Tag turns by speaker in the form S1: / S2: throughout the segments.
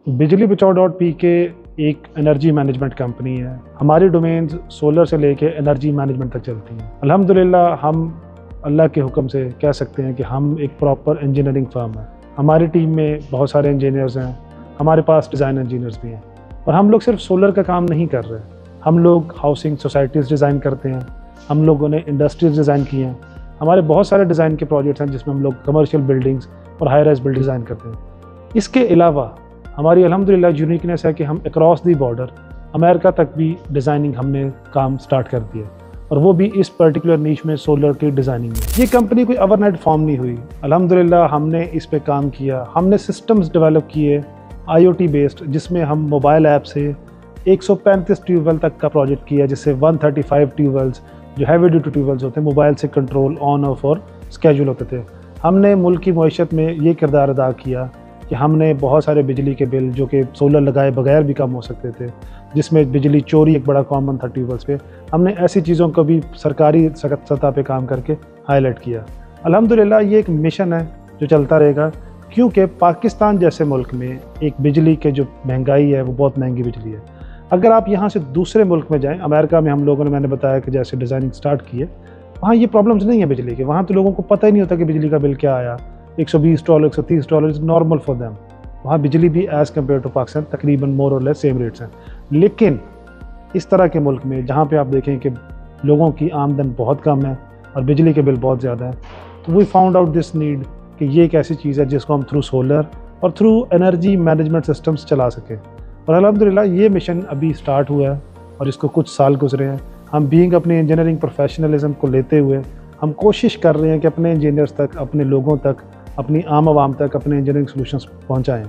S1: बिजली बचाओ .pk एक एनर्जी मैनेजमेंट कंपनी है। हमारी डोमेन्स सोलर से लेके एनर्जी मैनेजमेंट तक चलती हैं। अल्हम्दुलिल्लाह हम अल्लाह के हुक्म से कह सकते हैं कि हम एक प्रॉपर इंजीनियरिंग फर्म है। हमारी टीम में बहुत सारे इंजीनियर्स हैं, हमारे पास डिज़ाइन इंजीनियर्स भी हैं। और हम लोग सिर्फ सोलर का काम नहीं कर रहे, हम लोग हाउसिंग सोसाइटीज़ डिज़ाइन करते हैं, हम लोगों ने इंडस्ट्रीज़ डिज़ाइन की हैं। हमारे बहुत सारे डिज़ाइन के प्रोजेक्ट्स हैं जिसमें हम लोग कमर्शियल बिल्डिंग्स और हाई राइज बिल्डिंग डिज़ाइन करते हैं। इसके अलावा हमारी अल्हम्दुलिल्लाह यूनिकनेस है कि हम अक्रॉस दी बॉर्डर अमेरिका तक भी डिज़ाइनिंग हमने काम स्टार्ट कर दिया, और वो भी इस पर्टिकुलर नीश में सोलर की डिज़ाइनिंग में। ये कंपनी कोई ओवरनाइट फॉर्म नहीं हुई। अल्हम्दुलिल्लाह हमने इस पे काम किया, हमने सिस्टम्स डेवलप किए IoT बेस्ड, जिसमें हम मोबाइल ऐप से 135 ट्यूबवेल तक का प्रोजेक्ट किया, जिससे 135 ट्यूबवेल्स जो हैवी ड्यूटी ट्यूबवेल्स होते हैं मोबाइल से कंट्रोल ऑन ऑफ और स्केड्यूल होते थे। हमने मुल्क की मईशत में ये किरदार अदा किया कि हमने बहुत सारे बिजली के बिल जो कि सोलर लगाए बगैर भी कम हो सकते थे, जिसमें बिजली चोरी एक बड़ा कॉमन था ट्यूबवेल्स पे, हमने ऐसी चीज़ों को भी सरकारी सतह पे काम करके हाईलाइट किया। अल्हम्दुलिल्लाह ये एक मिशन है जो चलता रहेगा, क्योंकि पाकिस्तान जैसे मुल्क में एक बिजली के जो महंगाई है वो बहुत महंगी बिजली है। अगर आप यहाँ से दूसरे मुल्क में जाएँ, अमेरिका में हम लोगों ने, मैंने बताया कि जैसे डिज़ाइनिंग स्टार्ट की है, वहाँ ये प्रॉब्लम्स नहीं है बिजली के। वहाँ तो लोगों को पता ही नहीं होता कि बिजली का बिल क्या आया। $120 $130 इज़ नॉर्मल फॉर देम। वहाँ बिजली भी एज़ कम्पेयर टू पाकिस्तान तकरीबन मोर और लेस सेम रेट्स हैं। लेकिन इस तरह के मुल्क में जहाँ पे आप देखें कि लोगों की आमदन बहुत कम है और बिजली के बिल बहुत ज़्यादा है, तो we found out this need कि ये एक ऐसी चीज़ है जिसको हम थ्रू सोलर और थ्रू एनर्जी मैनेजमेंट सिस्टम्स चला सकें। और अल्हम्दुलिल्लाह ये मिशन अभी स्टार्ट हुआ है और इसको कुछ साल गुजरे हैं। हम बीइंग अपने इंजीनियरिंग प्रोफेशनलिज्म को लेते हुए हम कोशिश कर रहे हैं कि अपने इंजीनियर्स तक, अपने लोगों तक, अपनी आम आवाम तक अपने इंजीनियरिंग सॉल्यूशंस पहुंचाएं।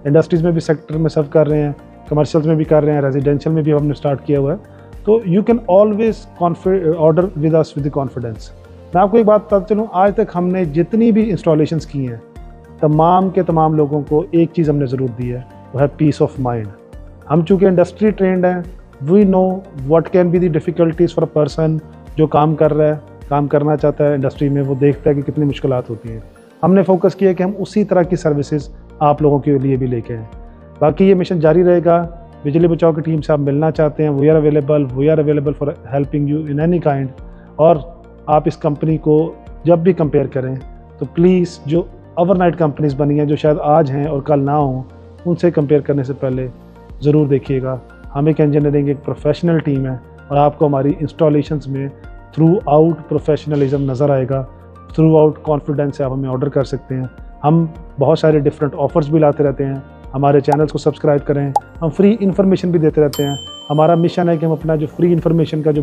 S1: इंडस्ट्रीज़ में भी सेक्टर में सर्व कर रहे हैं, कमर्शियल्स में भी कर रहे हैं, रेजिडेंशियल में भी हमने स्टार्ट किया हुआ है। तो you can always order with us with confidence. मैं आपको एक बात बताता चलूँ, आज तक हमने जितनी भी इंस्टॉलेशंस की हैं, तमाम के तमाम लोगों को एक चीज़ हमने ज़रूर दी है, वो है पीस ऑफ माइंड। हम चूँकि इंडस्ट्री ट्रेंड हैं, we know what can be the difficulties for a person जो काम कर रहा है, काम करना चाहता है इंडस्ट्री में, वो देखता है कि कितनी मुश्किलात होती हैं। हमने फोकस किया कि हम उसी तरह की सर्विसेज आप लोगों के लिए भी लेके आएँ। बाकी ये मिशन जारी रहेगा। बिजली बचाओ की टीम से आप मिलना चाहते हैं, we are available for helping you in any kind. और आप इस कंपनी को जब भी कंपेयर करें तो प्लीज़ जो ओवरनाइट कंपनीज बनी हैं, जो शायद आज हैं और कल ना हों, उनसे कंपेयर करने से पहले ज़रूर देखिएगा। हम एक इंजीनियरिंग एक प्रोफेशनल टीम है और आपको हमारी इंस्टॉलेशंस में थ्रू आउट प्रोफेशनलिज्म नज़र आएगा, थ्रू आउट कॉन्फिडेंस से आप हमें ऑर्डर कर सकते हैं। हम बहुत सारे डिफरेंट ऑफ़र्स भी लाते रहते हैं। हमारे चैनल्स को सब्सक्राइब करें, हम फ्री इन्फॉर्मेशन भी देते रहते हैं। हमारा मिशन है कि हम अपना जो फ्री इन्फॉर्मेशन का जो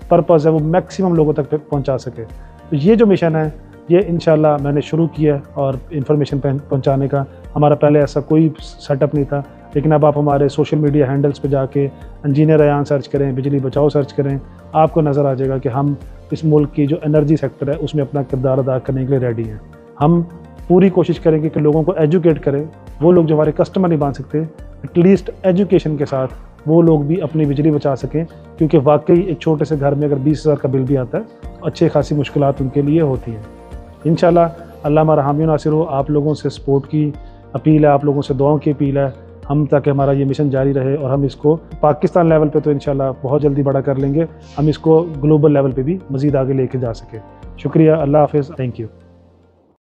S1: पर्पज़ है वो मैक्सिमम लोगों तक पहुंचा सके। तो ये जो मिशन है ये इंशाल्लाह मैंने शुरू किया और इन्फॉर्मेशन पहुंचाने का। हमारा पहले ऐसा कोई सेटअप नहीं था, लेकिन अब आप हमारे सोशल मीडिया हैंडल्स पे जाके इंजीनियर अयान सर्च करें, बिजली बचाओ सर्च करें, आपको नज़र आ जाएगा कि हम इस मुल्क की जो एनर्जी सेक्टर है उसमें अपना किरदार अदा करने के लिए रेडी हैं। हम पूरी कोशिश करेंगे कि लोगों को एजुकेट करें। वो लोग जो हमारे कस्टमर नहीं बन सकते, एटलीस्ट एजुकेशन के साथ वो लोग भी अपनी बिजली बचा सकें, क्योंकि वाकई एक छोटे से घर में अगर 20,000 का बिल भी आता है तो अच्छी खासी मुश्किलात उनके लिए होती हैं। इंशाल्लाह अल्लाह हमारा हामी नासिर हो। आप लोगों से सपोर्ट की अपील है, आप लोगों से दुआओं की अपील है, हम ताकि हमारा ये मिशन जारी रहे और हम इसको पाकिस्तान लेवल पे तो इंशाल्लाह बहुत जल्दी बड़ा कर लेंगे, हम इसको ग्लोबल लेवल पे भी मज़ीद आगे लेके जा सके। शुक्रिया, अल्लाह हाफ़िज़, थैंक यू।